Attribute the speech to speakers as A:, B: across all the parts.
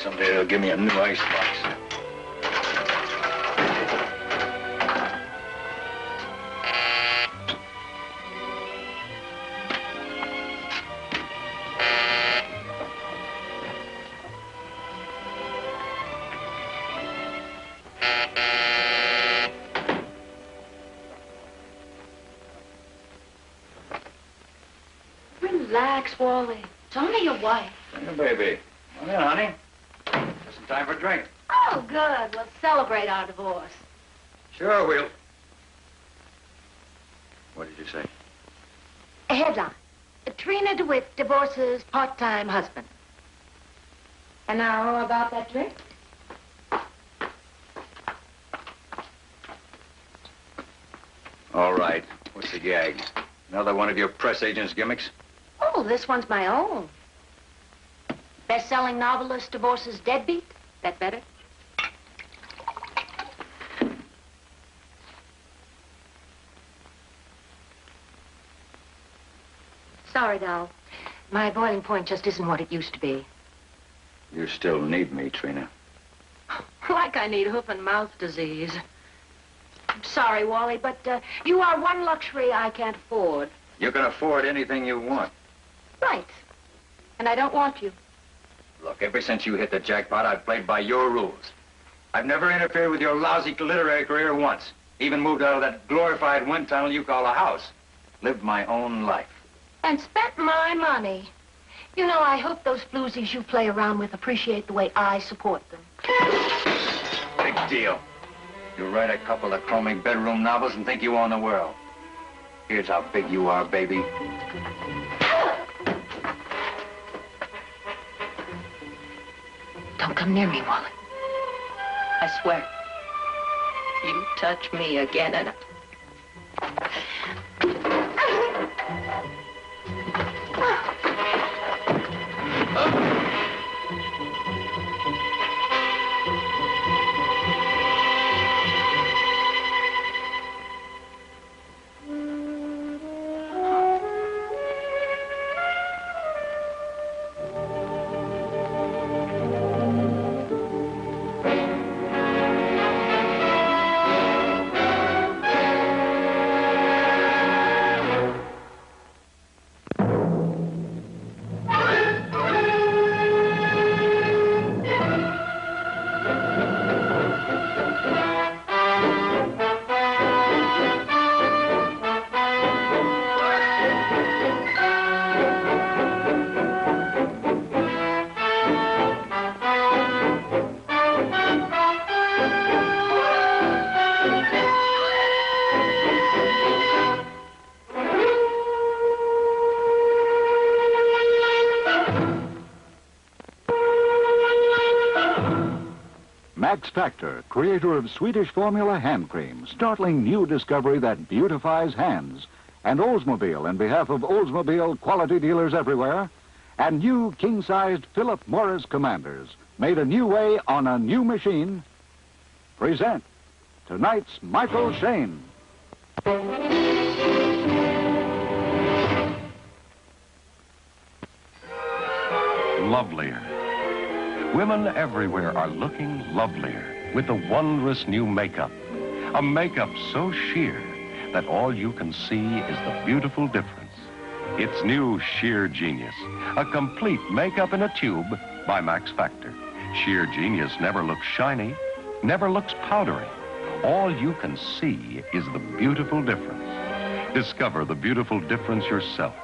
A: someday they'll give me a new icebox.
B: Relax, Wally. It's only your wife.
A: Hey, baby. Come in, honey. Just in time for a drink.
B: Oh, good. We'll celebrate our divorce.
A: Sure, we'll. What did you say?
B: A headline. Trina DeWitt divorces part-time husband. And now about that drink?
A: All right. What's the gag? Another one of your press agent's gimmicks?
B: Oh, this one's my own. Best-selling novelist divorces deadbeat? That better? Sorry, doll. My boiling point just isn't what it used to be.
A: You still need me, Trina.
B: Like I need hoof and mouth disease. I'm sorry, Wally, but you are one luxury I can't afford.
A: You can afford anything you want.
B: Right. And I don't want you.
A: Look, ever since you hit the jackpot, I've played by your rules. I've never interfered with your lousy literary career once. Even moved out of that glorified wind tunnel you call a house. Lived my own life.
B: And spent my money. You know, I hope those floozies you play around with appreciate the way I support them.
A: Big deal. You write a couple of chroming bedroom novels and think you own the world. Here's how big you are, baby.
B: Don't come near me, Wally. I swear. You touch me again and
C: Max Factor, creator of Swedish formula hand cream. Startling new discovery that beautifies hands. And Oldsmobile, in behalf of Oldsmobile quality dealers everywhere. And new king-sized Philip Morris Commanders, made a new way on a new machine. Present tonight's Michael Shayne.
D: Lovelier. Women everywhere are looking lovelier with the wondrous new makeup. A makeup so sheer that all you can see is the beautiful difference. It's new Sheer Genius, a complete makeup in a tube by Max Factor. Sheer Genius never looks shiny, never looks powdery. All you can see is the beautiful difference. Discover the beautiful difference yourself.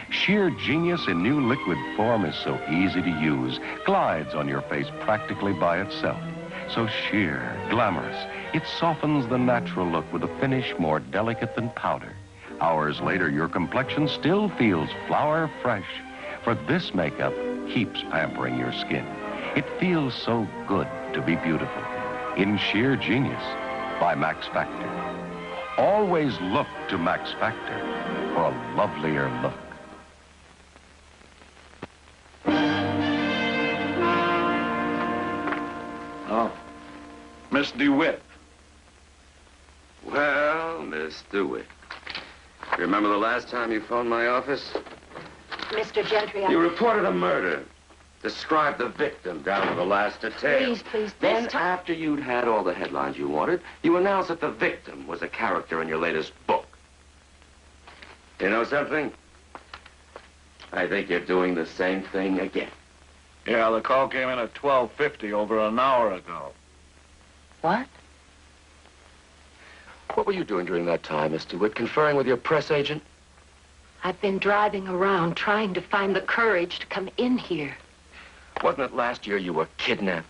D: Sheer Genius in new liquid form is so easy to use, glides on your face practically by itself. So sheer, glamorous, it softens the natural look with a finish more delicate than powder. Hours later, your complexion still feels flower fresh, for this makeup keeps pampering your skin. It feels so good to be beautiful. In Sheer Genius by Max Factor. Always look to Max Factor for a lovelier look.
E: Oh, Miss DeWitt.
F: Well, Miss DeWitt, remember the last time you phoned my office?
B: Mr. Gentry,
F: You reported a murder. Describe the victim down to the last detail.
B: Please, please,
F: Then,
B: this time.
F: after you'd had all the headlines you wanted, you announced that the victim was a character in your latest book. You know something? I think you're doing the same thing again.
E: Yeah, the call came in at 12:50 over an hour ago.
B: What?
F: What were you doing during that time, Miss DeWitt? Conferring with your press agent?
B: I've been driving around trying to find the courage to come in here.
F: Wasn't it last year you were kidnapped?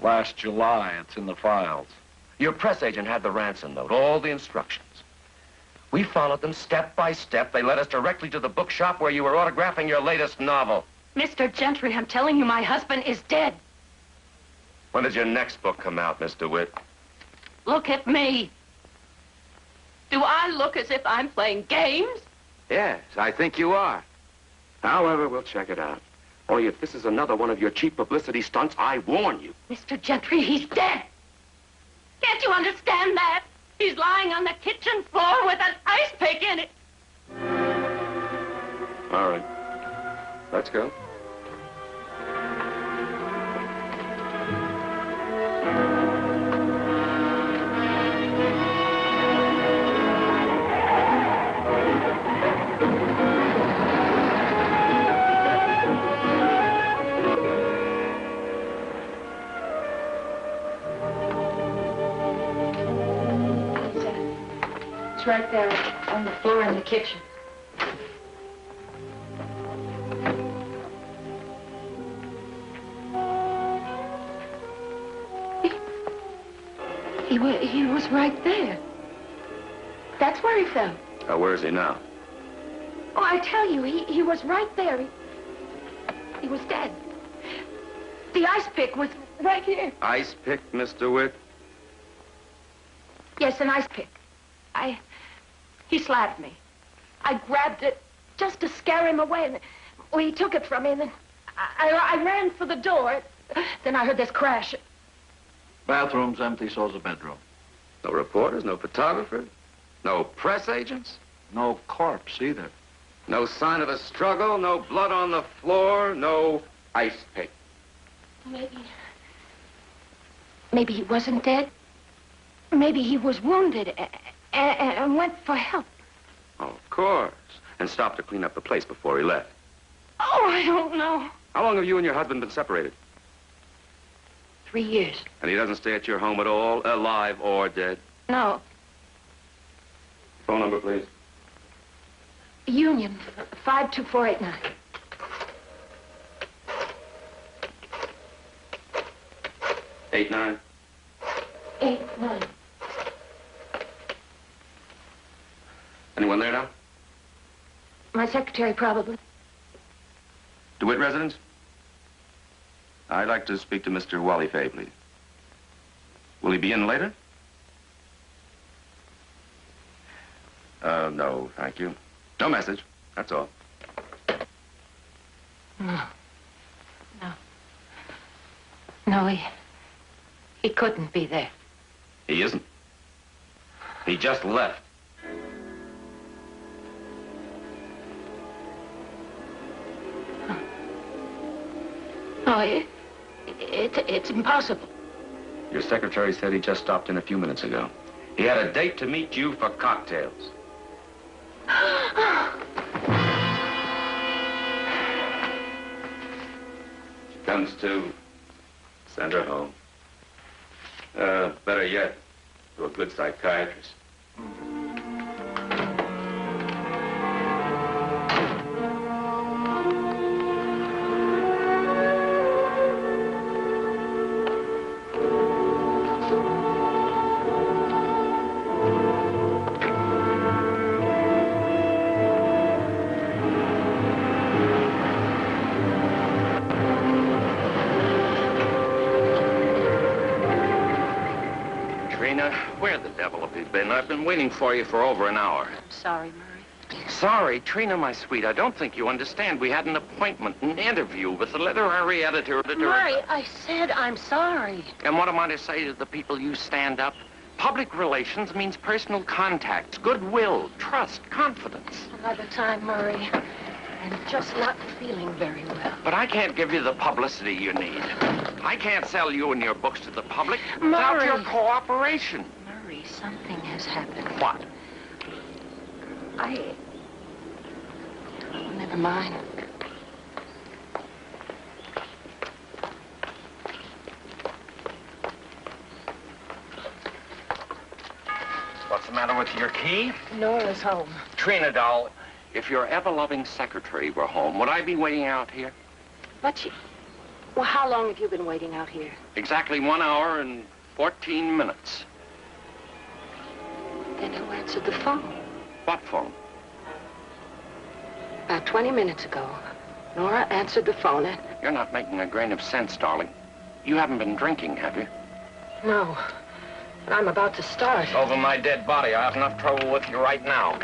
E: Last July, it's in the files.
F: Your press agent had the ransom note, all the instructions. We followed them step by step. They led us directly to the bookshop where you were autographing your latest novel.
B: Mr. Gentry, I'm telling you, my husband is dead.
F: When does your next book come out, Miss DeWitt?
B: Look at me. Do I look as if I'm playing games?
F: Yes, I think you are. However, we'll check it out. Only if this is another one of your cheap publicity stunts, I warn you.
B: Mr. Gentry, he's dead. Can't you understand that? He's lying on the kitchen floor with an ice pick in it.
F: All right. Let's go.
B: Right there on the floor in the kitchen. He was right there. That's where he fell.
F: Where is he now?
B: Oh, I tell you, he was right there. He was dead. The ice pick was right here.
F: Ice pick, Miss DeWitt?
B: Yes, an ice pick. He slapped me. I grabbed it just to scare him away, and well, he took it from me, and then I ran for the door. Then I heard this crash.
E: Bathroom's empty, so's the bedroom.
F: No reporters, no photographers, no press agents,
E: No corpse either.
F: no sign of a struggle, no blood on the floor, no ice pick.
B: Maybe he wasn't dead. Maybe he was wounded and went for help.
F: Oh, of course. And stopped to clean up the place before he left.
B: Oh, I don't know.
F: How long have you and your husband been separated?
B: 3 years.
F: And he doesn't stay at your home at all, alive or dead?
B: No.
F: Phone number, please.
B: Union, 52489.
F: 89.
B: 89.
F: Anyone there now?
B: My secretary, probably.
F: DeWitt residence? I'd like to speak to Mr. Wally Fay, please. Will he be in later? No, thank you. No message, that's all.
B: No. No, he couldn't be there.
F: He isn't. He just left.
B: No, it's impossible.
F: Your secretary said he just stopped in a few minutes ago. He had a date to meet you for cocktails. She comes to. Send her home. Better yet, to a good psychiatrist.
G: Where the devil have you been? I've been waiting for you for over an hour.
B: I'm sorry, Murray.
G: Sorry, Trina, my sweet. I don't think you understand. We had an appointment, an interview with the literary editor of the...
B: Murray, I said I'm sorry.
G: And what am I to say to the people you stand up? Public relations means personal contacts, goodwill, trust, confidence.
B: Another time, Murray. And just not feeling very well.
G: But I can't give you the publicity you need. I can't sell you and your books to the public without your cooperation.
B: Murray, something has happened.
G: What?
B: Oh, never mind.
G: What's the matter with your key?
B: Nora's home.
G: Trina, doll, if your ever-loving secretary were home, would I be waiting out here?
B: But well, how long have you been waiting out here?
G: Exactly 1 hour and 14 minutes.
B: Then who answered the phone?
G: What phone?
B: About 20 minutes ago, Nora answered the phone and...
G: You're not making a grain of sense, darling. You haven't been drinking, have you?
B: No, but I'm about to start.
G: Over my dead body. I have enough trouble with you right now.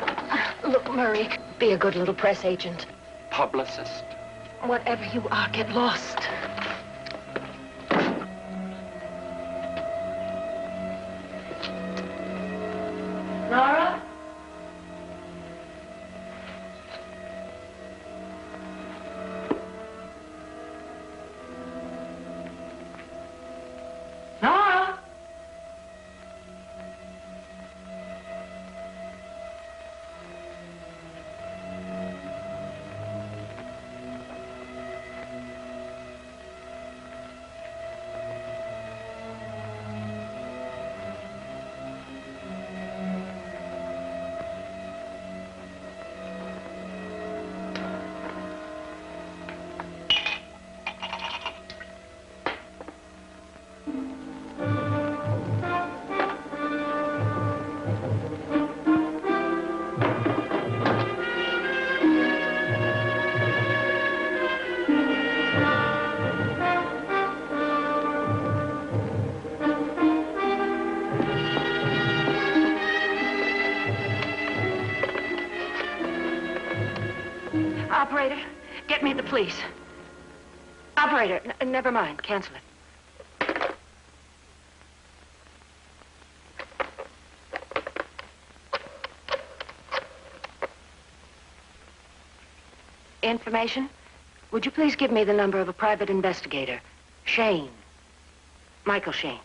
B: Look, Murray, be a good little press agent.
G: Publicist.
B: Whatever you are, get lost. Nora? Nora? Operator, get me the police. Operator, never mind. Cancel it. Information? Would you please give me the number of a private investigator? Shayne. Michael Shayne.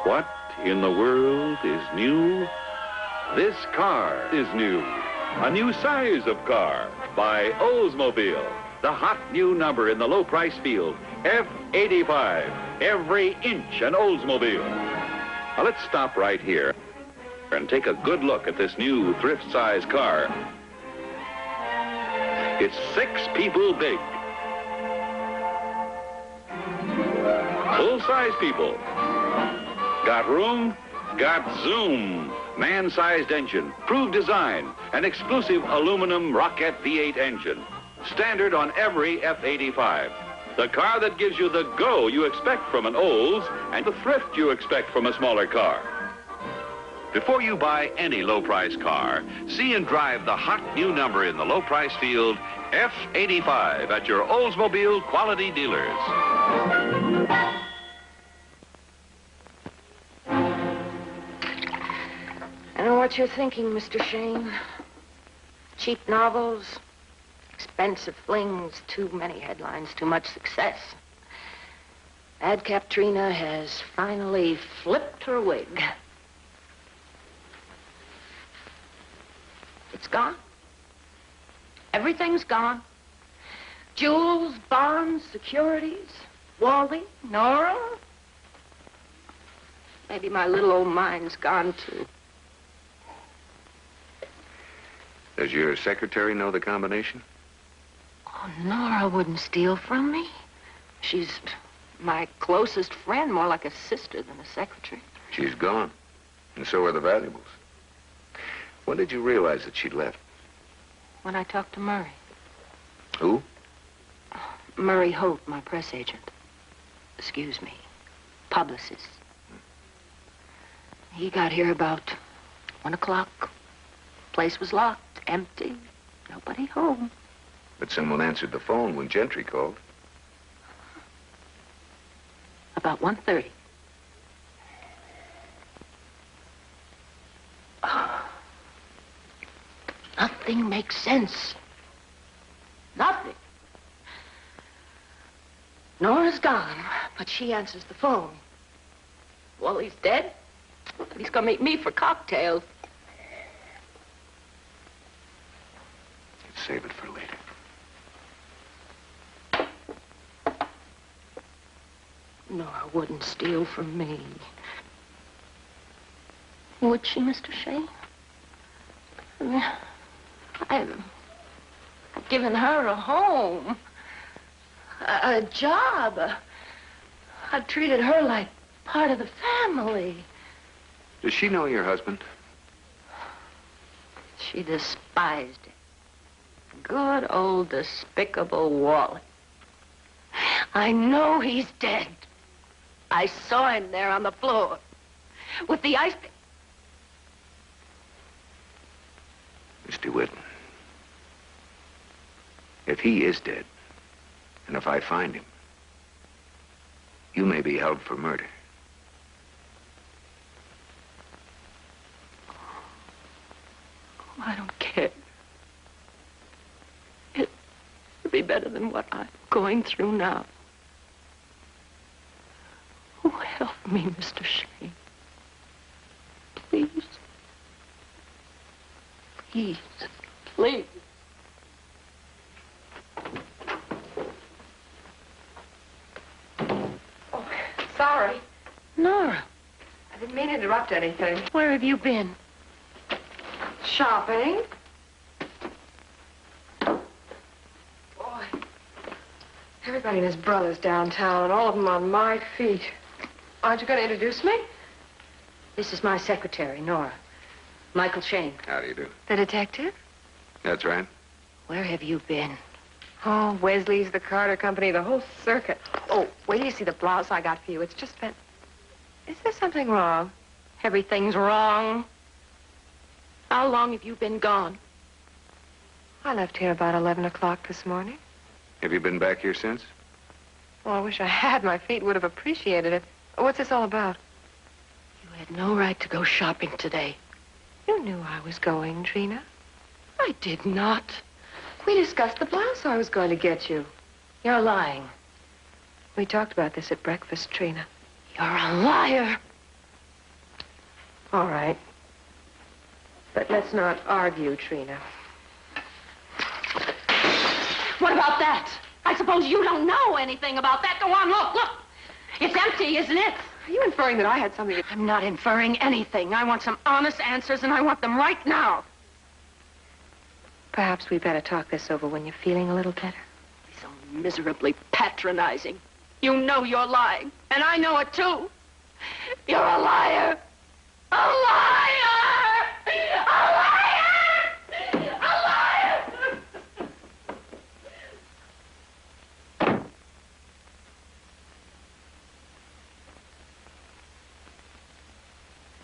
H: What in the world is new? This car is new. A new size of car by OLDSMOBILE. The hot new number in the low price field, F85. Every inch an OLDSMOBILE. Now let's stop right here and take a good look at this new thrift size car. It's 6 people big. Full-size people. Got room? Got zoom. Man-sized engine, proved design, an exclusive aluminum Rocket V8 engine. Standard on every F85. The car that gives you the go you expect from an Olds and the thrift you expect from a smaller car. Before you buy any low-price car, see and drive the hot new number in the low-price field, F85, at your OLDSMOBILE quality dealers.
B: I know what you're thinking, Mr. Shayne. Cheap novels, expensive flings, too many headlines, too much success. Madcap Trina has finally flipped her wig. It's gone. Everything's gone. Jewels, bonds, securities, Wally, Nora. Maybe my little old mind's gone, too.
H: Does your secretary know the combination?
B: Oh, Nora wouldn't steal from me. She's my closest friend, more like a sister than a secretary.
H: She's gone, and so are the valuables. When did you realize that she'd left?
B: When I talked to Murray.
H: Who?
B: Murray Holt, my press agent. Excuse me, publicist. He got here about 1 o'clock. Place was locked, empty, nobody home.
H: But someone answered the phone when Gentry called.
B: About 1:30. Nothing makes sense. Nothing. Nora's gone, but she answers the phone. Wally's dead, but he's gonna meet me for cocktails.
I: Save it for later.
B: Nora wouldn't steal from me. Would she, Mr. Shayne? I mean, I've given her a home, a job. I've treated her like part of the family.
I: Does she know your husband?
B: She despised him. Good old despicable Wally. I know he's dead. I saw him there on the floor with the ice.
I: Miss DeWitt, if he is dead, and if I find him, you may be held for murder.
B: I don't care. It'll be better than what I'm going through now. Oh, help me, Mr. Shayne. Please. Please. Please.
J: Oh, sorry.
B: Nora,
J: I didn't mean to interrupt anything.
B: where have you been?
J: Shopping. Boy, everybody and his brother's downtown, and all of them on my feet. Aren't you going to introduce me?
B: This is my secretary, Nora. Michael Shayne.
I: How do you do?
J: The detective?
I: That's right.
B: Where have you been?
J: Oh, Wesley's, the Carter Company, the whole circuit. Oh, wait till you see the blouse I got for you. It's just been... Is there something wrong?
B: Everything's wrong. How long have you been gone?
J: I left here about 11 o'clock this morning.
I: Have you been back here since?
J: Well, I wish I had. My feet would have appreciated it. What's this all about?
B: You had no right to go shopping today.
J: You knew I was going, Trina.
B: I did not.
J: We discussed the blouse I was going to get you.
B: You're lying.
J: We talked about this at breakfast, Trina.
B: You're a liar.
J: All right. But let's not argue, Trina.
B: What about that? I suppose you don't know anything about that. Go on, look. It's empty, isn't it?
J: Are you inferring that I had something to...
B: I'm not inferring anything. I want some honest answers, and I want them right now.
J: Perhaps we better talk this over when you're feeling a little better.
B: So miserably patronizing. You know you're lying, and I know it too. You're a liar. A liar! A liar! A liar!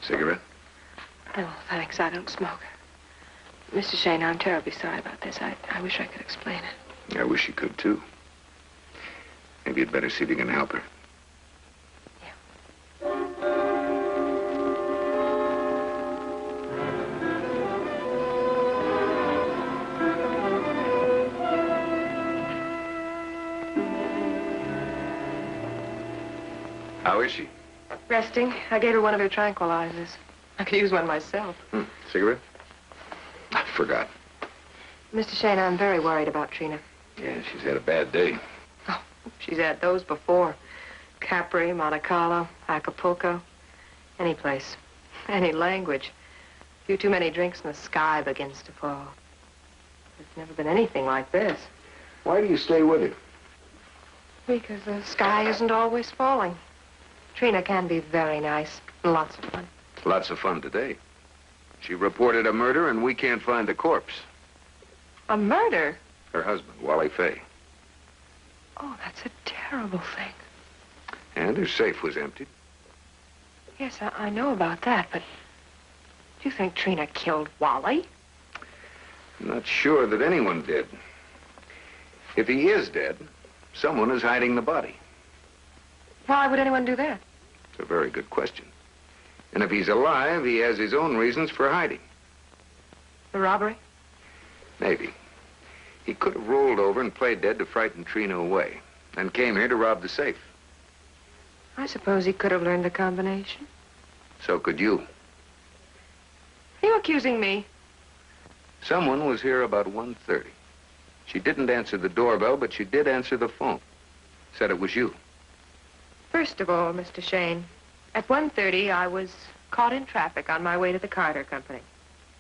I: Cigarette?
J: Oh, thanks. I don't smoke. Mr. Shayne, I'm terribly sorry about this. I wish I could explain it.
I: I wish you could, too. Maybe you'd better see if you can help her. How is she?
J: Resting. I gave her one of her tranquilizers. I could use one myself.
I: Cigarette? I forgot.
J: Mr. Shayne, I'm very worried about Trina.
I: Yeah, she's had a bad day.
J: Oh, she's had those before. Capri, Monte Carlo, Acapulco. Any place. Any language. A few too many drinks and the sky begins to fall. There's never been anything like this.
I: Why do you stay with her?
J: Because the sky isn't always falling. Trina can be very nice. Lots of fun.
I: Lots of fun today. She reported a murder, and we can't find the corpse.
J: A murder?
I: Her husband, Wally Fay.
J: Oh, that's a terrible thing.
I: And her safe was emptied.
J: Yes, I know about that, but do you think Trina killed Wally?
I: I'm not sure that anyone did. If he is dead, someone is hiding the body.
J: Why would anyone do that?
I: It's a very good question. And if he's alive, he has his own reasons for hiding.
J: The robbery?
I: Maybe. He could have rolled over and played dead to frighten Trina away, and came here to rob the safe.
J: I suppose he could have learned the combination.
I: So could you.
J: Are you accusing me?
I: Someone was here about 1:30. She didn't answer the doorbell, but she did answer the phone. Said it was you.
J: First of all, Mr. Shayne, at 1:30, I was caught in traffic on my way to the Carter Company.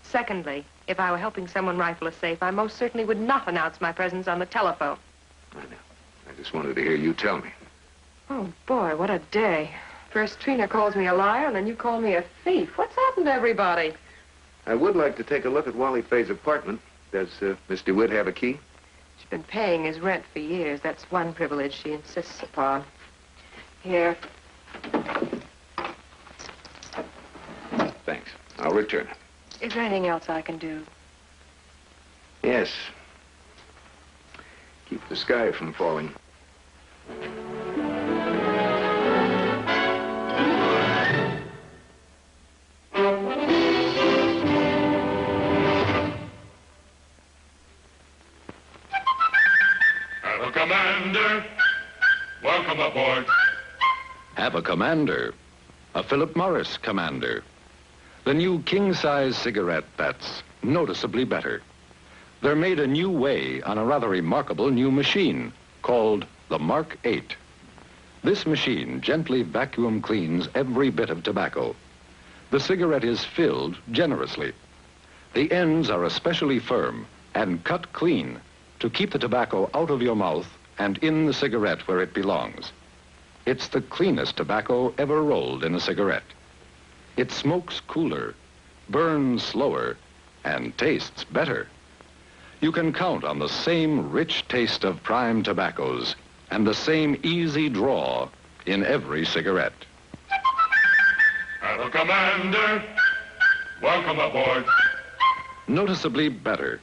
J: Secondly, if I were helping someone rifle a safe, I most certainly would not announce my presence on the telephone.
I: I know. I just wanted to hear you tell me.
J: Oh, boy, what a day. First Trina calls me a liar, and then you call me a thief. What's happened to everybody?
I: I would like to take a look at Wally Fay's apartment. Does Miss DeWitt have a key?
J: She's been paying his rent for years. That's one privilege she insists upon. Here.
I: Thanks. I'll return it.
J: Is there anything else I can do?
I: Yes. Keep the sky from falling.
K: Have a commander. Welcome aboard.
D: Have a commander. A Philip Morris commander. The new king-size cigarette that's noticeably better. They're made a new way on a rather remarkable new machine called the Mark 8. This machine gently vacuum cleans every bit of tobacco. The cigarette is filled generously. The ends are especially firm and cut clean to keep the tobacco out of your mouth and in the cigarette where it belongs. It's the cleanest tobacco ever rolled in a cigarette. It smokes cooler, burns slower, and tastes better. You can count on the same rich taste of prime tobaccos and the same easy draw in every cigarette.
K: Have a commander. Welcome aboard.
D: Noticeably better.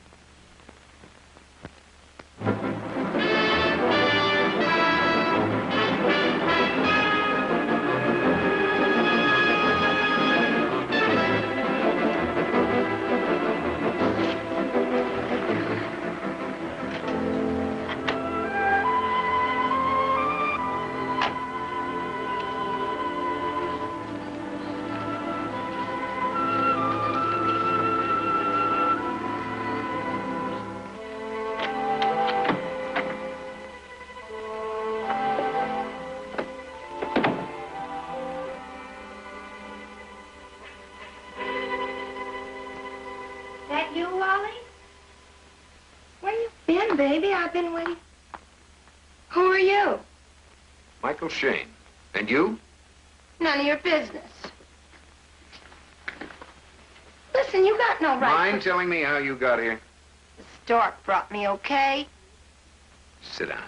L: Baby, I've been waiting. Who are you?
I: Michael Shayne. And you?
L: None of your business. Listen, you got no right.
I: Mind telling me how you got here?
L: The stork brought me, okay?
I: Sit down.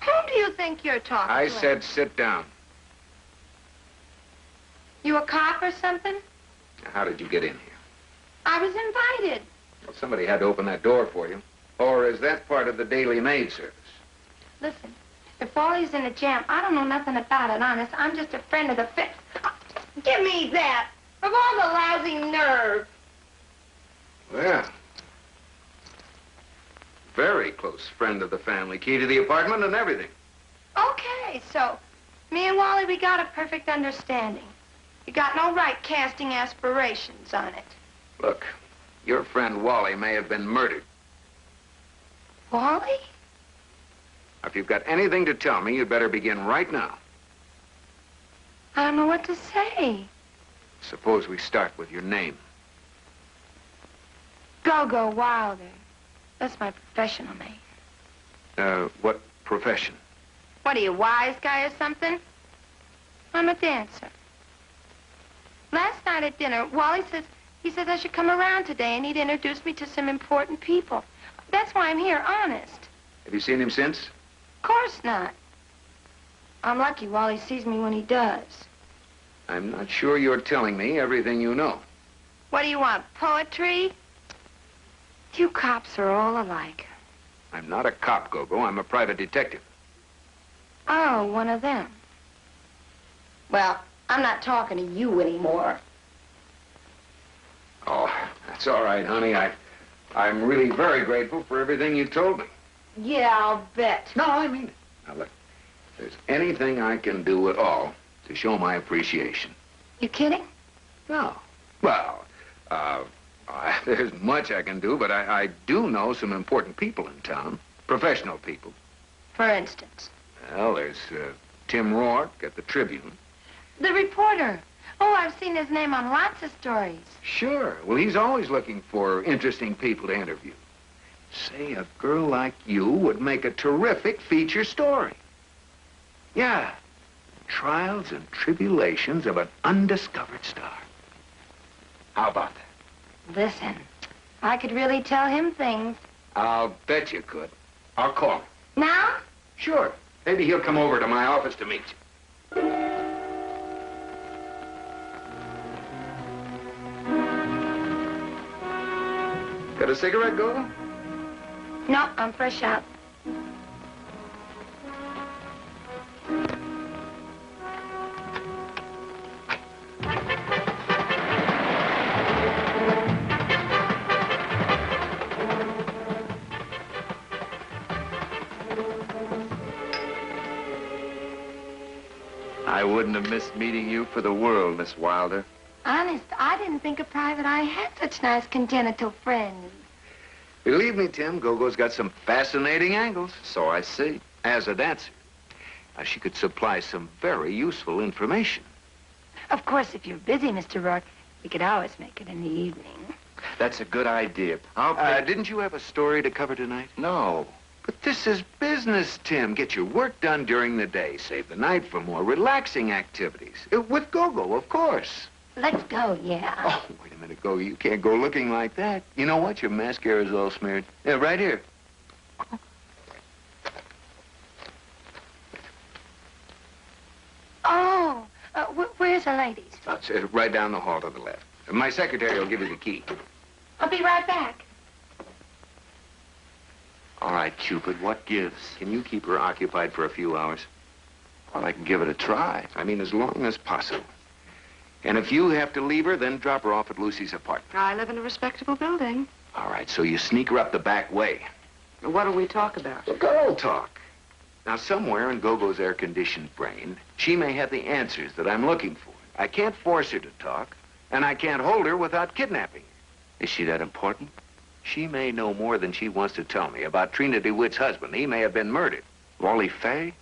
L: Whom do you think you're talking to?
I: I said sit down.
L: You a cop or something?
I: Now, how did you get in here?
L: I was invited.
I: Well, somebody had to open that door for you. Or is that part of the daily maid service?
L: Listen, if Wally's in a jam, I don't know nothing about it, honest. I'm just a friend of the fix. Give me that. Of all the lousy nerve.
I: Well, very close friend of the family. Key to the apartment and everything.
L: Okay, so me and Wally, we got a perfect understanding. You got no right casting aspirations on it.
I: Look, your friend Wally may have been murdered.
L: Wally?
I: If you've got anything to tell me, you'd better begin right now.
L: I don't know what to say.
I: Suppose we start with your name.
L: Go-Go Wilder. That's my professional name.
I: What profession?
L: What are you, wise guy or something? I'm a dancer. Last night at dinner, Wally says I should come around today and he'd introduce me to some important people. That's why I'm here, honest.
I: Have you seen him since?
L: Of course not. I'm lucky Wally sees me when he does.
I: I'm not sure you're telling me everything you know.
L: What do you want, poetry? You cops are all alike.
I: I'm not a cop, Gogo. I'm a private detective.
L: Oh, one of them. Well, I'm not talking to you anymore.
I: Oh, that's all right, honey. I I'm really very grateful for everything you told me.
L: Yeah, I'll bet.
I: No, I mean it. Now, look, if there's anything I can do at all to show my appreciation.
L: You kidding?
I: No. Well, there's much I can do, but I do know some important people in town. Professional people.
L: For instance?
I: Well, there's Tim Rourke at the Tribune.
L: The reporter. Oh, I've seen his name on lots of stories.
I: Sure. Well, he's always looking for interesting people to interview. Say, a girl like you would make a terrific feature story. Yeah. Trials and tribulations of an undiscovered star. How about that?
L: Listen, I could really tell him things.
I: I'll bet you could. I'll call him.
L: Now?
I: Sure. Maybe he'll come over to my office to meet you. Got a cigarette, Gogo?
L: No, I'm fresh out.
G: I wouldn't have missed meeting you for the world, Miss Wilder.
L: Honest, I didn't think a private eye had such nice congenital friends.
I: Believe me, Tim, Gogo's got some fascinating angles.
G: So I see.
I: As a dancer, she could supply some very useful information.
L: Of course, if you're busy, Mr. Rourke, we could always make it in the evening.
G: That's a good idea.
I: Didn't you have a story to cover tonight?
G: No.
I: But this is business, Tim. Get your work done during the day. Save the night for more relaxing activities. With Gogo, of course.
L: Let's go, yeah.
I: Oh, wait a minute, Gogo. You can't go looking like that. You know what? Your mascara's all smeared. Yeah, right here.
L: Oh, where's the ladies?
I: That's it, right down the hall to the left. My secretary will give you the key.
L: I'll be right back.
G: All right, Cupid, what gives?
I: Can you keep her occupied for a few hours?
G: Well, I can give it a try.
I: I mean, as long as possible. And if you have to leave her, then drop her off at Lucy's apartment.
J: I live in a respectable building.
I: All right, so you sneak her up the back way.
J: What do we talk about?
I: Well, girl talk. Now, somewhere in Gogo's air-conditioned brain, she may have the answers that I'm looking for. I can't force her to talk, and I can't hold her without kidnapping her.
G: Is she that important?
I: She may know more than she wants to tell me about Trina DeWitt's husband. He may have been murdered.
G: Wally Fay?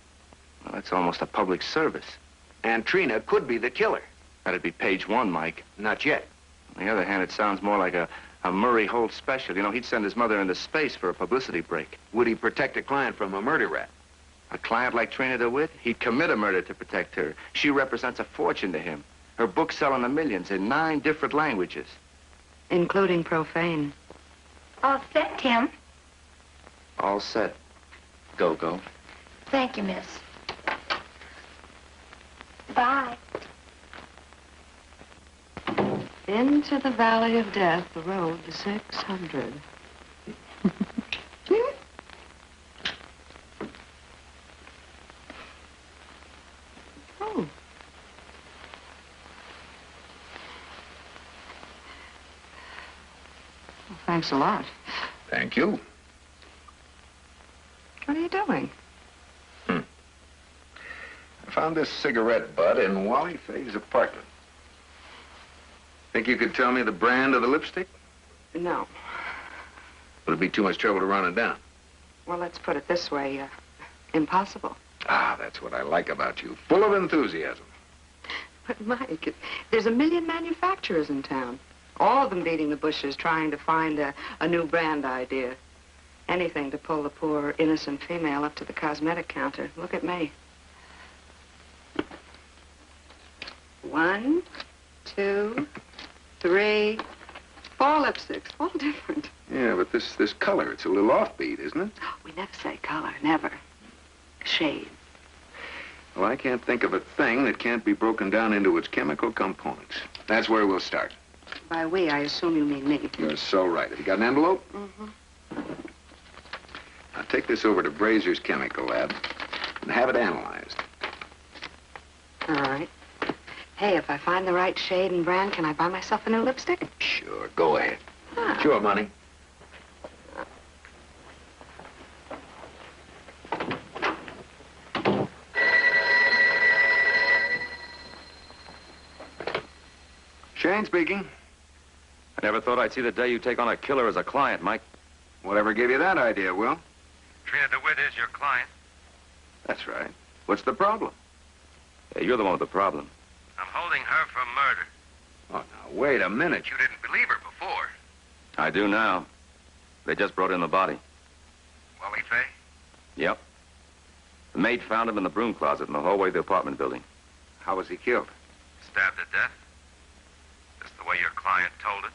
G: Well, that's almost a public service.
I: And Trina could be the killer.
G: That'd be page one, Mike.
I: Not yet.
G: On the other hand, it sounds more like a Murray Holt special. You know, he'd send his mother into space for a publicity break.
I: Would he protect a client from a murder rap?
G: A client like Trina DeWitt? He'd commit a murder to protect her. She represents a fortune to him. Her books sell in the millions in 9 different languages.
J: Including profane.
L: All set, Tim.
G: All set. Go.
L: Thank you, miss. Bye.
J: Into the valley of death, the road to 600. Oh. Well, thanks a lot.
I: Thank you.
J: What are you doing?
I: I found this cigarette butt in Wally Fay's apartment. Think you could tell me the brand of the lipstick?
J: No.
I: Would it be too much trouble to run it down?
J: Well, let's put it this way. Impossible.
I: Ah, that's what I like about you. Full of enthusiasm.
J: But, Mike, there's a million manufacturers in town. All of them beating the bushes, trying to find a new brand idea. Anything to pull the poor, innocent female up to the cosmetic counter. Look at me. 1, 2, 3, 4 lipsticks, all different.
I: Yeah, but this color, it's a little offbeat, isn't it?
J: We never say color, never. Shade.
I: Well, I can't think of a thing that can't be broken down into its chemical components. That's where we'll start.
J: By we, I assume you mean me.
I: You're so right. Have you got an envelope?
J: Mm-hmm.
I: Now, take this over to Brazier's chemical lab and have it analyzed.
J: All right. Hey, if I find the right shade and brand, can I buy myself a new lipstick?
I: Sure, go ahead.
J: Ah.
I: Sure, money. Shayne speaking.
M: I never thought I'd see the day you take on a killer as a client, Mike.
I: Whatever gave you that idea, Will?
A: Trina DeWitt is your client.
I: That's right. What's the problem?
M: Yeah, you're the one with the problem.
A: I'm holding her for murder.
I: Oh, now, wait a minute.
A: You didn't believe her before.
M: I do now. They just brought in the body.
A: Wally Fay?
M: Yep. The maid found him in the broom closet in the hallway of the apartment building.
I: How was he killed?
A: Stabbed to death. Just the way your client told it.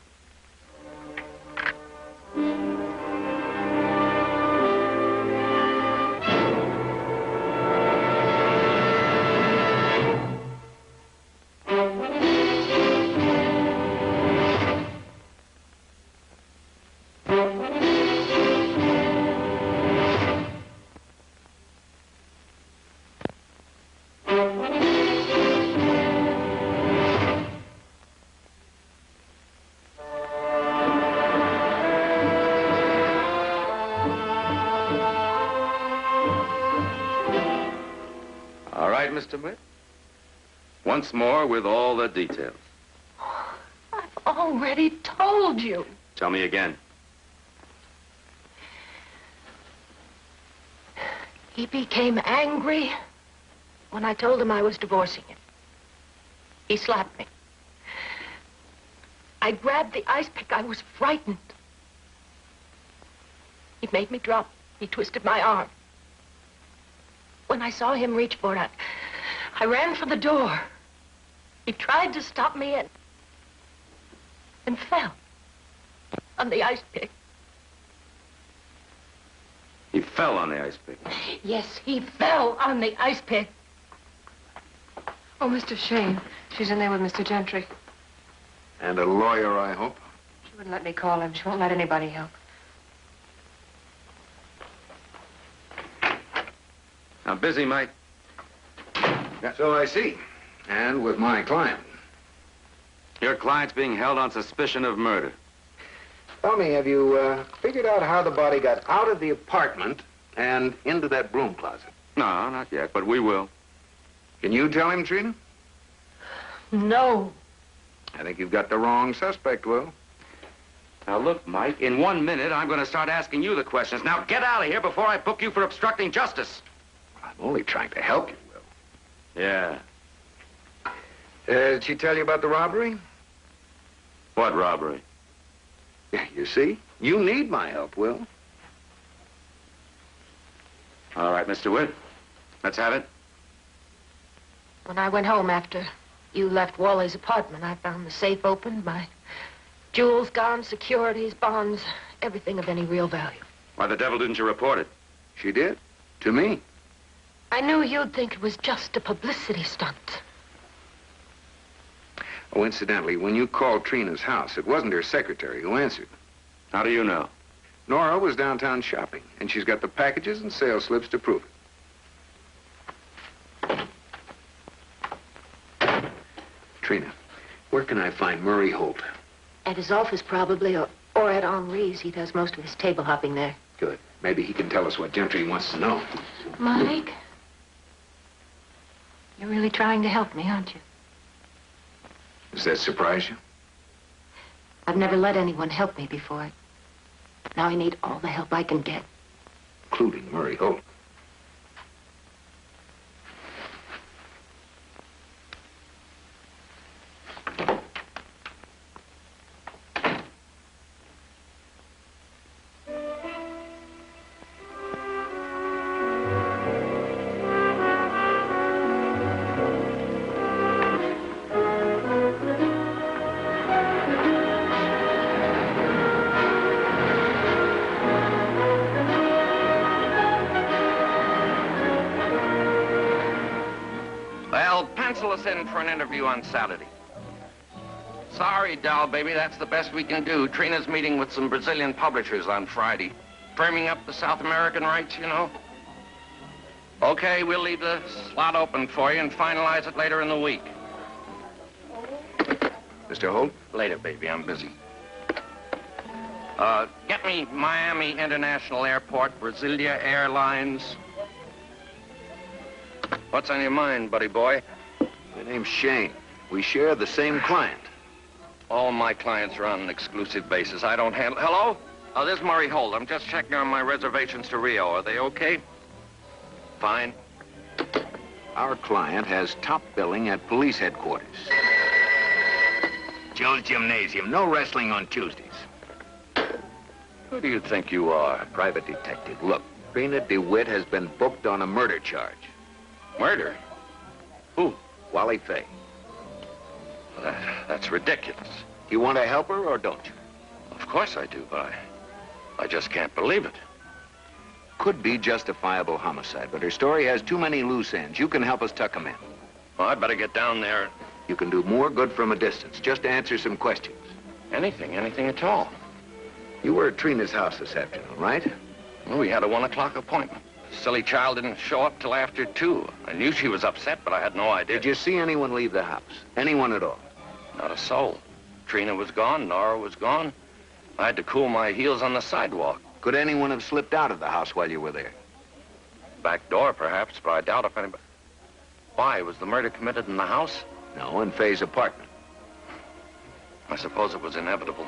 M: Mr. DeWitt? Once more with all the details.
B: I've already told you.
M: Tell me again.
B: He became angry when I told him I was divorcing him. He slapped me. I grabbed the ice pick. I was frightened. He made me drop. He twisted my arm. When I saw him reach for it, I ran for the door. He tried to stop me and fell on the ice pick.
M: He fell on the ice pick?
B: Yes, he fell on the ice pick.
J: Oh, Mr. Shayne. She's in there with Mr. Gentry.
I: And a lawyer, I hope.
J: She wouldn't let me call him. She won't let anybody help.
M: I'm busy, Mike.
I: Yeah, so I see. And with my client.
M: Your client's being held on suspicion of murder.
I: Tell me, have you figured out how the body got out of the apartment and into that broom closet?
M: No, not yet, but we will.
I: Can you tell him, Trina?
B: No.
I: I think you've got the wrong suspect, Will.
M: Now, look, Mike, in 1 minute, I'm going to start asking you the questions. Now, get out of here before I book you for obstructing justice.
I: I'm only trying to help you, Will.
M: Yeah.
I: Did she tell you about the robbery?
M: What robbery?
I: Yeah, you see? You need my help, Will.
M: All right, Mr. DeWitt. Let's have it.
B: When I went home after you left Wally's apartment, I found the safe opened, my jewels gone, securities, bonds, everything of any real value.
M: Why the devil didn't you report it?
I: She did. To me.
B: I knew you'd think it was just a publicity stunt.
I: Oh, incidentally, when you called Trina's house, it wasn't her secretary who answered.
M: How do you know?
I: Nora was downtown shopping, and she's got the packages and sales slips to prove it. Trina, where can I find Murray Holt?
B: At his office, probably, or at Henri's. He does most of his table hopping there.
I: Good. Maybe he can tell us what Gentry wants to know.
B: Mike, you're really trying to help me, aren't you?
I: Does that surprise you?
B: I've never let anyone help me before. Now I need all the help I can get.
I: Including Murray Holt.
F: Pencil us in for an interview on Saturday. Sorry, doll baby, that's the best we can do. Trina's meeting with some Brazilian publishers on Friday. Firming up the South American rights, you know. Okay, we'll leave the slot open for you and finalize it later in the week.
I: Mr. Holt?
F: Later, baby, I'm busy. Get me Miami International Airport, Brasilia Airlines. What's on your mind, buddy boy?
I: My name's Shayne. We share the same client.
M: All my clients are on an exclusive basis. I don't handle... Hello? Oh, this is Murray Holt. I'm just checking on my reservations to Rio. Are they okay? Fine.
I: Our client has top billing at police headquarters. Joe's Gymnasium. No wrestling on Tuesdays.
M: Who do you think you are?
I: Private detective. Look, Trina DeWitt has been booked on a murder charge.
M: Murder? Who?
I: Wally Fay.
M: That's ridiculous.
I: You want to help her or don't you?
M: Of course I do, but I just can't believe it.
I: Could be justifiable homicide, but her story has too many loose ends. You can help us tuck them in.
M: Well, I'd better get down there.
I: You can do more good from a distance. Just answer some questions.
M: Anything at all.
I: You were at Trina's house this afternoon, right?
M: Well, we had a 1 o'clock appointment. The silly child didn't show up till after 2. I knew she was upset, but I had no idea.
I: Did you see anyone leave the house? Anyone at all?
M: Not a soul. Trina was gone, Nora was gone. I had to cool my heels on the sidewalk.
I: Could anyone have slipped out of the house while you were there?
M: Back door, perhaps, but I doubt if anybody... Why? Was the murder committed in the house?
I: No, in Fay's apartment.
M: I suppose it was inevitable.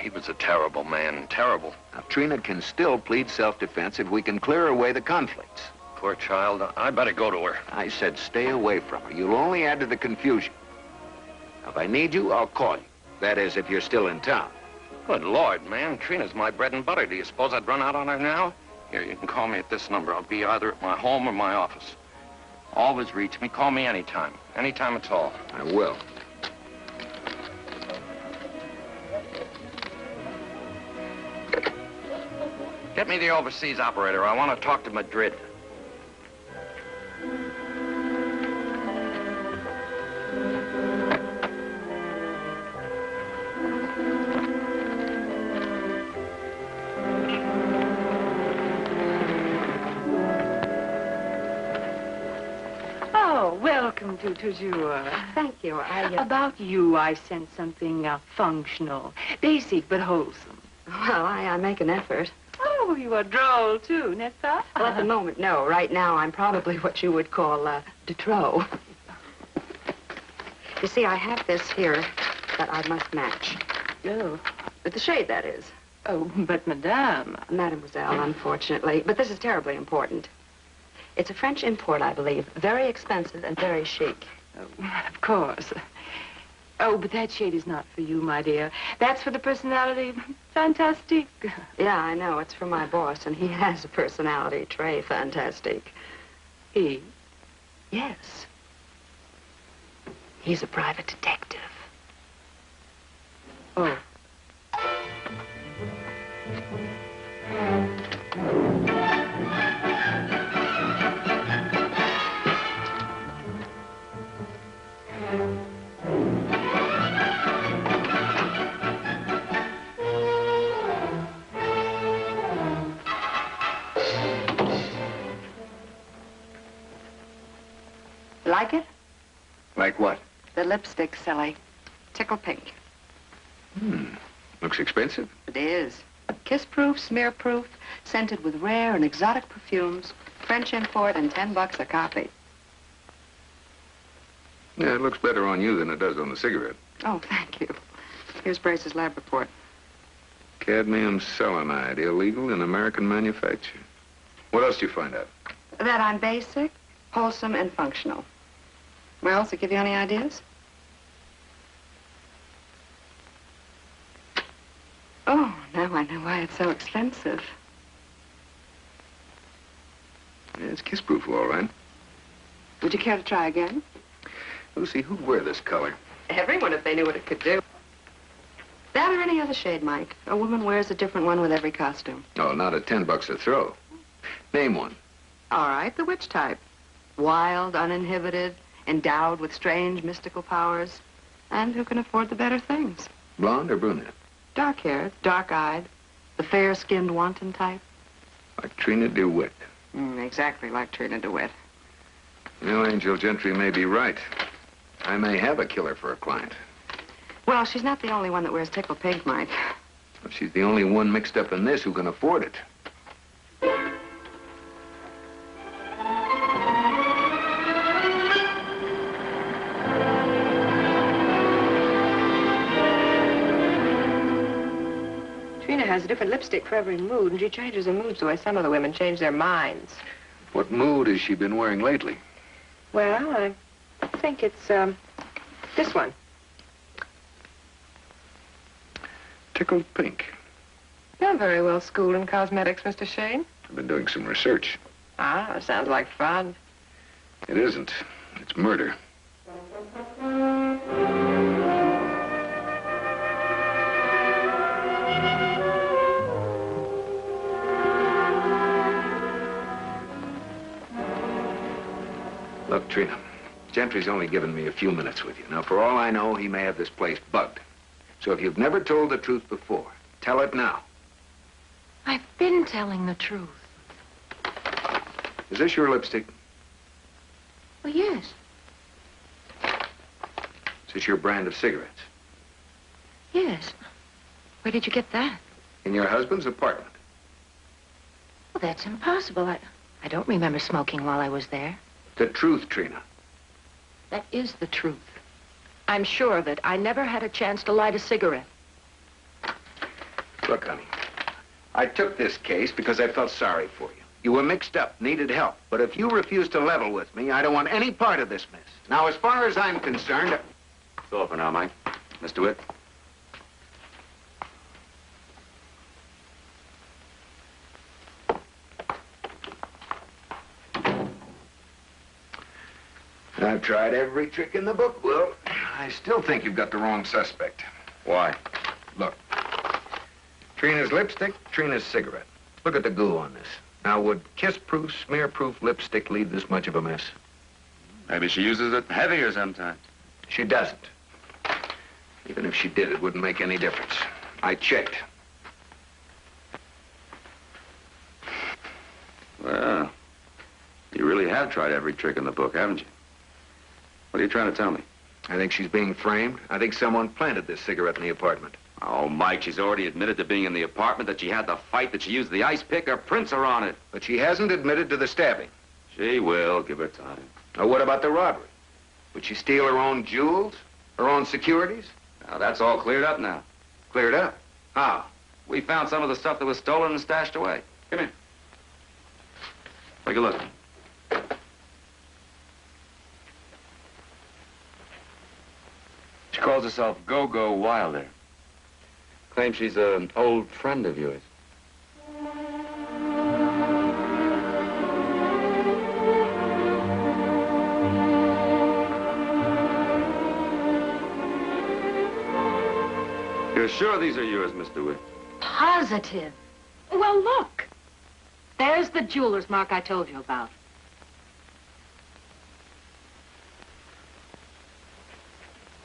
M: He was a terrible man, terrible.
I: Now, Trina can still plead self-defense if we can clear away the conflicts.
M: Poor child. I better go to her.
I: I said stay away from her. You'll only add to the confusion. Now, if I need you, I'll call you. That is, if you're still in town.
M: Good Lord, man. Trina's my bread and butter. Do you suppose I'd run out on her now? Here, you can call me at this number. I'll be either at my home or my office. Always reach me. Call me anytime. Anytime at all.
I: I will.
M: Get me the overseas operator. I want to talk to Madrid.
N: Welcome to Toujours.
J: Thank you.
N: About you, I sent something functional, basic but wholesome.
J: Well, I make an effort.
N: Oh, you are droll, too, n'est-ce pas?
J: Well, at the moment, no. Right now, I'm probably what you would call de trop. You see, I have this here that I must match.
N: Oh.
J: With the shade, that is.
N: Oh, but madame.
J: Mademoiselle, unfortunately. But this is terribly important. It's a French import, I believe. Very expensive and very chic.
N: Oh, of course. Oh, but that shade is not for you, my dear. That's for the personality fantastique.
J: Yeah, I know. It's for my boss, and he has a personality très fantastique.
N: He?
J: Yes. He's a private detective.
N: Oh.
J: Like it?
I: Like what?
J: The lipstick, silly. Tickle pink.
I: Looks expensive.
J: It is. Kiss-proof, smear-proof, scented with rare and exotic perfumes. French import and $10 a copy.
I: Yeah, it looks better on you than it does on the cigarette.
J: Oh, thank you. Here's Brace's lab report.
I: Cadmium selenide, illegal in American manufacture. What else do you find out?
J: That I'm basic, wholesome, and functional. Well, does it give you any ideas? Oh, now I know why it's so expensive.
I: Yeah, it's kiss-proof, all right.
J: Would you care to try again?
I: Lucy, who'd wear this color?
J: Everyone, if they knew what it could do. That or any other shade, Mike. A woman wears a different one with every costume.
I: Oh, not at $10 a throw. Name one.
J: All right, the witch type. Wild, uninhibited, endowed with strange mystical powers, and who can afford the better things.
I: Blonde or brunette?
J: Dark-haired, dark-eyed, the fair-skinned wanton type.
I: Like Trina DeWitt.
J: Exactly like Trina DeWitt.
I: Well, Angel Gentry may be right. I may have a killer for a client.
J: Well, she's not the only one that wears tickle pink, Mike.
I: But she's the only one mixed up in this who can afford it.
J: Trina has a different lipstick for every mood, and she changes her moods the way some of the women change their minds.
I: What mood has she been wearing lately?
J: Well, I think it's, this one.
I: Tickled pink.
J: You're very well schooled in cosmetics, Mr. Shayne.
I: I've been doing some research.
J: Ah, sounds like fun.
I: It isn't. It's murder. Look, Trina, Gentry's only given me a few minutes with you. Now, for all I know, he may have this place bugged. So if you've never told the truth before, tell it now.
B: I've been telling the truth.
I: Is this your lipstick?
B: Well, yes.
I: Is this your brand of cigarettes?
B: Yes. Where did you get that?
I: In your husband's apartment.
B: Well, that's impossible. I don't remember smoking while I was there.
I: The truth, Trina.
B: That is the truth. I'm sure that I never had a chance to light a cigarette.
I: Look, honey, I took this case because I felt sorry for you. You were mixed up, needed help. But if you refuse to level with me, I don't want any part of this mess. Now, as far as I'm concerned...
F: It's all for now, Mike. Miss DeWitt.
I: I've tried every trick in the book, Will. I still think you've got the wrong suspect.
F: Why?
I: Look. Trina's lipstick, Trina's cigarette. Look at the goo on this. Now, would kiss-proof, smear-proof lipstick leave this much of a mess?
F: Maybe she uses it heavier sometimes.
I: She doesn't. Even if she did, it wouldn't make any difference. I checked.
F: Well, you really have tried every trick in the book, haven't you? What are you trying to tell me?
I: I think she's being framed. I think someone planted this cigarette in the apartment.
F: Oh, Mike, she's already admitted to being in the apartment, that she had the fight, that she used the ice pick. Her prints are on it.
I: But she hasn't admitted to the stabbing.
F: She will. Give her time.
I: Now, what about the robbery? Would she steal her own jewels? Her own securities?
F: Now, that's all cleared up now.
I: Cleared up? How?
F: We found some of the stuff that was stolen and stashed away. Come here. Take a look. She calls herself Go-Go Wilder. Claims she's an old friend of yours. You're sure these are yours, Miss DeWitt?
B: Positive. Well, look. There's the jeweler's mark I told you about.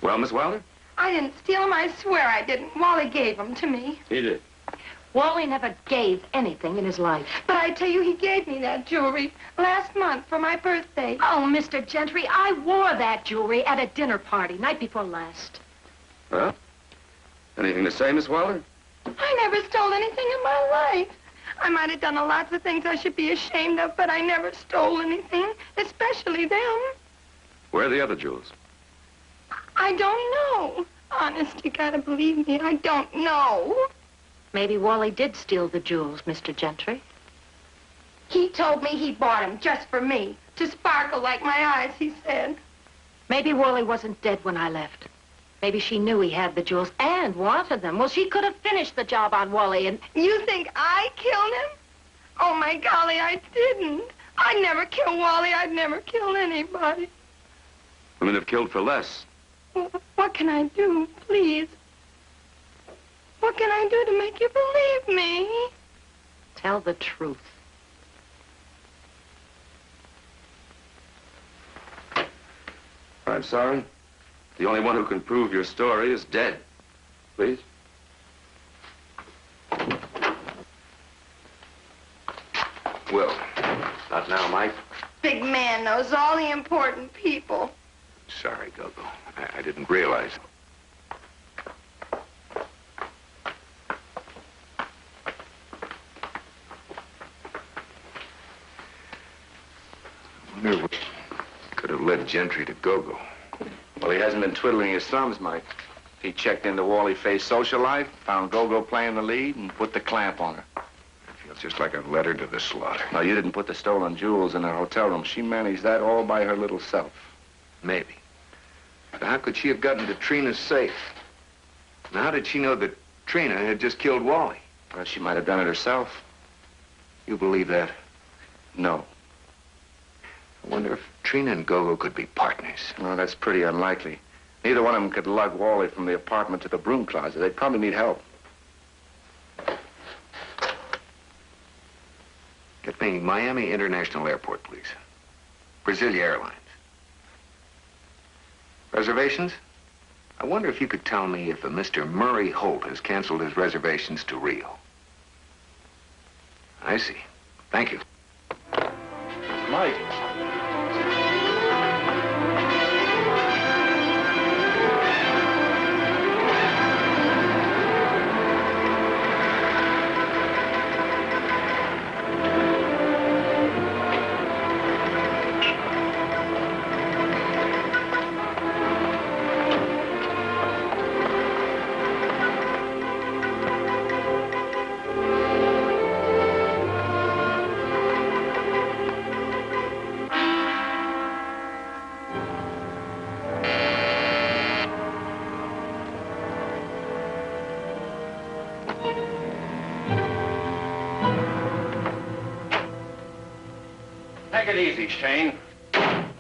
F: Well, Miss Wilder?
L: I didn't steal them. I swear I didn't. Wally gave them to me.
F: He did.
B: Wally never gave anything in his life.
L: But I tell you, he gave me that jewelry last month for my birthday.
B: Oh, Mr. Gentry, I wore that jewelry at a dinner party night before last.
F: Well, anything to say, Miss Wilder?
L: I never stole anything in my life. I might have done lots of things I should be ashamed of, but I never stole anything, especially them.
F: Where are the other jewels?
L: I don't know. Honest, you gotta believe me, I don't know.
B: Maybe Wally did steal the jewels, Mr. Gentry.
L: He told me he bought them just for me, to sparkle like my eyes, he said.
B: Maybe Wally wasn't dead when I left. Maybe she knew he had the jewels and wanted them. Well, she could have finished the job on Wally and...
L: You think I killed him? Oh, my golly, I didn't. I'd never kill Wally. I'd never kill anybody.
F: Women have killed for less.
L: What can I do, please? What can I do to make you believe me?
B: Tell the truth.
F: I'm sorry. The only one who can prove your story is dead. Please?
I: Will.
F: Not now, Mike.
L: Big man knows all the important people.
I: Sorry, Go-Go. I didn't realize. I wonder what could have led Gentry to Go-Go.
F: Well, he hasn't been twiddling his thumbs, Mike.
G: He checked into Wally Faye's social life, found Gogo playing the lead, and put the clamp on her.
I: It feels just like a letter to the slaughter.
G: No, you didn't put the stolen jewels in her hotel room. She managed that all by her little self.
I: Maybe. But how could she have gotten to Trina's safe? And how did she know that Trina had just killed Wally?
G: Well, she might have done it herself.
I: You believe that?
G: No.
I: I wonder if Trina and Gogo could be partners.
G: No, that's pretty unlikely. Neither one of them could lug Wally from the apartment to the broom closet. They'd probably need help.
I: Get me Miami International Airport, please. Brasilia Airlines. Reservations? I wonder if you could tell me if a Mr. Murray Holt has canceled his reservations to Rio. I see. Thank you.
E: Mike.
M: Take it easy, Shayne.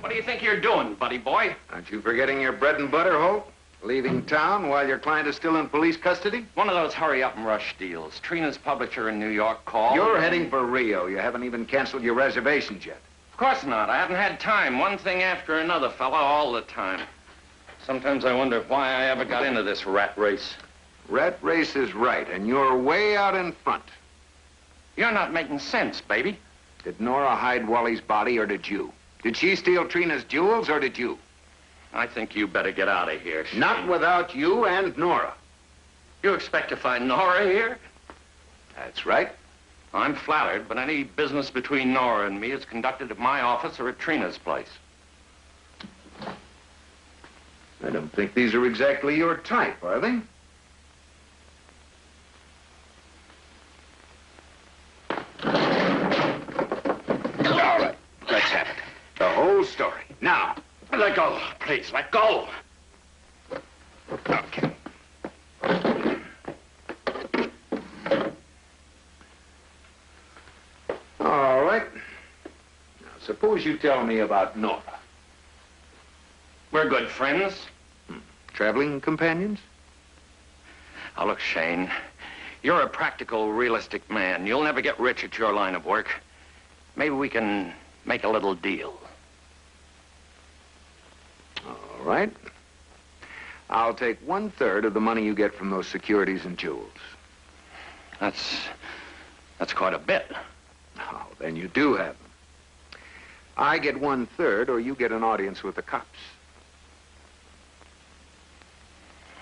M: What do you think you're doing, buddy boy?
I: Aren't you forgetting your bread and butter, Holt? Leaving town while your client is still in police custody?
M: One of those hurry-up-and-rush deals. Trina's publisher in New York called.
I: You're heading for Rio. You haven't even canceled your reservations yet.
M: Of course not. I haven't had time. One thing after another, fella, all the time. Sometimes I wonder why I ever got into this rat race.
I: Rat race is right, and you're way out in front.
M: You're not making sense, baby.
I: Did Nora hide Wally's body, or did you? Did she steal Trina's jewels, or did you?
M: I think you better get out of here, Shayne.
I: Not without you and Nora.
M: You expect to find Nora here?
I: That's right.
M: I'm flattered, but any business between Nora and me is conducted at my office or at Trina's place.
I: I don't think these are exactly your type, are they? All right, let's have it. The whole story. Now.
M: Let go, please, let go.
I: Okay. All right. Now, suppose you tell me about Nora.
M: We're good friends.
I: Traveling companions?
M: Now, look, Shayne, you're a practical, realistic man. You'll never get rich at your line of work. Maybe we can make a little deal.
I: All right. I'll take 1/3 of the money you get from those securities and jewels.
M: That's quite a bit.
I: Oh, then you do have them. I get 1/3, or you get an audience with the cops.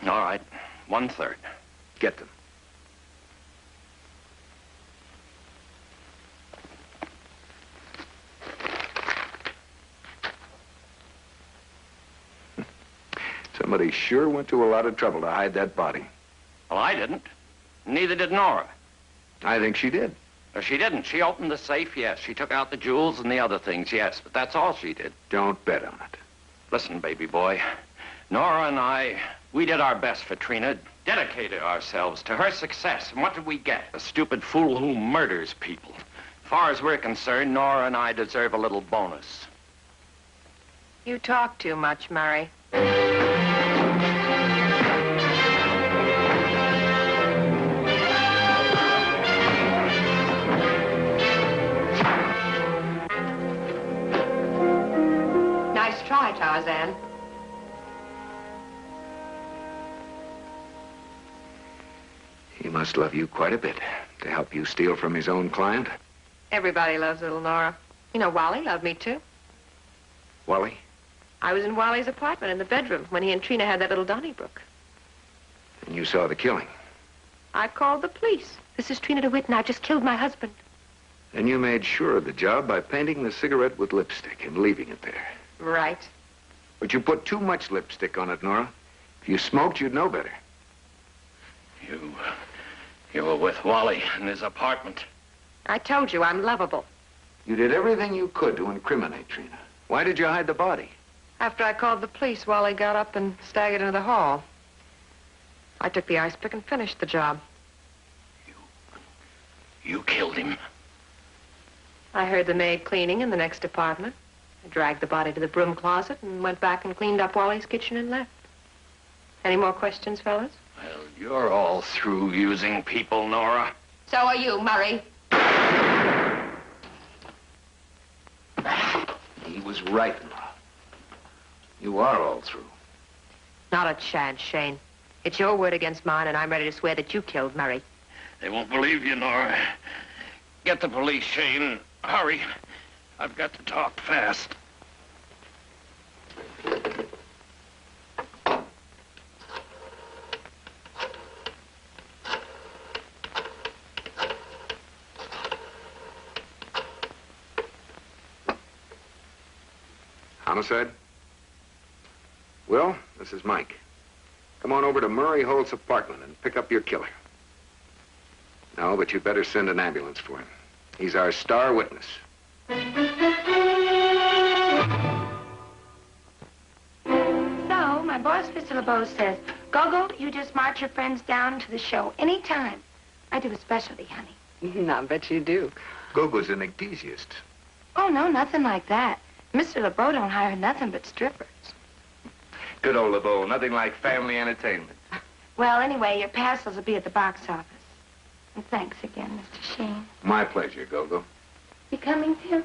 M: All right, 1/3.
I: Get them. Somebody sure went to a lot of trouble to hide that body.
M: Well, I didn't. Neither did Nora.
I: I think she did.
M: No, she didn't. She opened the safe, yes. She took out the jewels and the other things, yes. But that's all she did.
I: Don't bet on it.
M: Listen, baby boy. Nora and I, we did our best for Trina, dedicated ourselves to her success. And what did we get? A stupid fool who murders people. As far as we're concerned, Nora and I deserve a little bonus.
J: You talk too much, Murray. Nice try, Tarzan.
I: He must love you quite a bit to help you steal from his own client.
J: Everybody loves little Nora. You know, Wally loved me, too.
I: Wally?
J: I was in Wally's apartment in the bedroom when he and Trina had that little Donnybrook.
I: And you saw the killing.
J: I called the police. This is Trina DeWitt, and I just killed my husband.
I: And you made sure of the job by painting the cigarette with lipstick and leaving it there.
J: Right.
I: But you put too much lipstick on it, Nora. If you smoked, you'd know better.
M: You were with Wally in his apartment.
J: I told you I'm lovable.
I: You did everything you could to incriminate Trina. Why did you hide the body?
J: After I called the police, Wally got up and staggered into the hall. I took the ice pick and finished the job.
M: You killed him.
J: I heard the maid cleaning in the next apartment. I dragged the body to the broom closet and went back and cleaned up Wally's kitchen and left. Any more questions, fellas?
M: Well, you're all through using people, Nora.
L: So are you, Murray.
I: He was right, Ma. You are all through.
J: Not a chance, Shayne. It's your word against mine, and I'm ready to swear that you killed Murray.
M: They won't believe you, Nora. Get the police, Shayne. Hurry. I've got to talk fast.
I: Homicide? Will, this is Mike. Come on over to Murray Holt's apartment and pick up your killer. No, but you'd better send an ambulance for him. He's our star witness.
L: So, my boss, Mr. LeBeau, says, Gogo, you just march your friends down to the show anytime. I do a specialty, honey.
J: I bet you do.
I: Gogo's an enthusiast.
L: Oh, no, nothing like that. Mr. LeBeau don't hire nothing but strippers.
G: Good old LeBeau. Nothing like family entertainment.
L: Well, anyway, your parcels will be at the box office. And thanks again, Mr. Shayne.
I: My pleasure, Gogo.
L: You coming, Tim?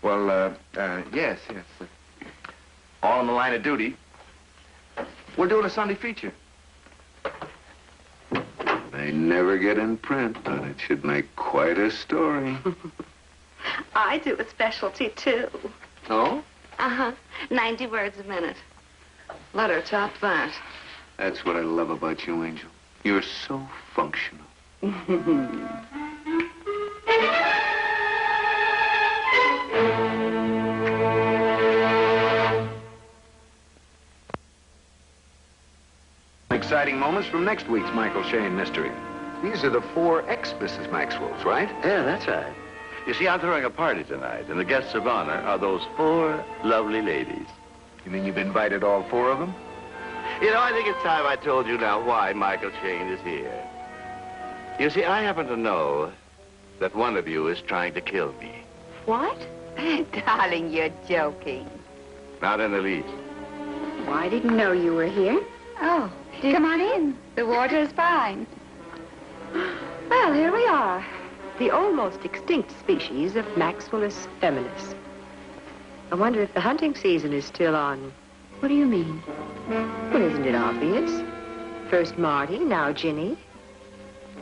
G: Well, yes. All in the line of duty. We're doing a Sunday feature.
I: They never get in print, but it should make quite a story.
O: I do a specialty, too.
G: Oh?
O: Uh-huh. 90 words a minute. Let her top that.
I: That's what I love about you, Angel. You're so functional. Exciting moments from next week's Michael Shayne mystery. These are the 4 ex-Mrs. Maxwells, right?
P: Yeah, that's right. You see, I'm throwing a party tonight, and the guests of honor are those 4 lovely ladies.
I: You mean you've invited all 4 of them?
P: You know, I think it's time I told you now why Michael Shayne is here. You see, I happen to know that one of you is trying to kill me.
O: What? Darling, you're joking.
P: Not in the least.
O: Well, I didn't know you were here. Oh, come on in. The water's fine.
J: Well, here we are. The almost extinct species of Maxwellus feminis. I wonder if the hunting season is still on. What do you mean? Well, isn't it obvious? First Marty, now Ginny.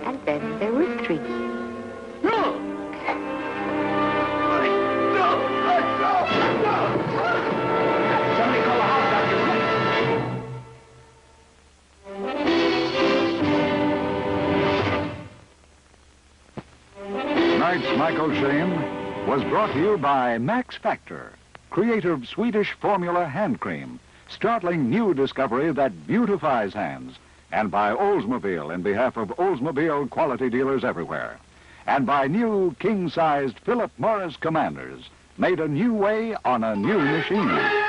J: And then there were 3.
P: No!
A: Somebody call the house doctor.
C: Tonight's Michael Shayne was brought to you by Max Factor, creator of Swedish formula hand cream, startling new discovery that beautifies hands, and by Oldsmobile in behalf of Oldsmobile quality dealers everywhere, and by new king-sized Philip Morris Commanders, made a new way on a new machine.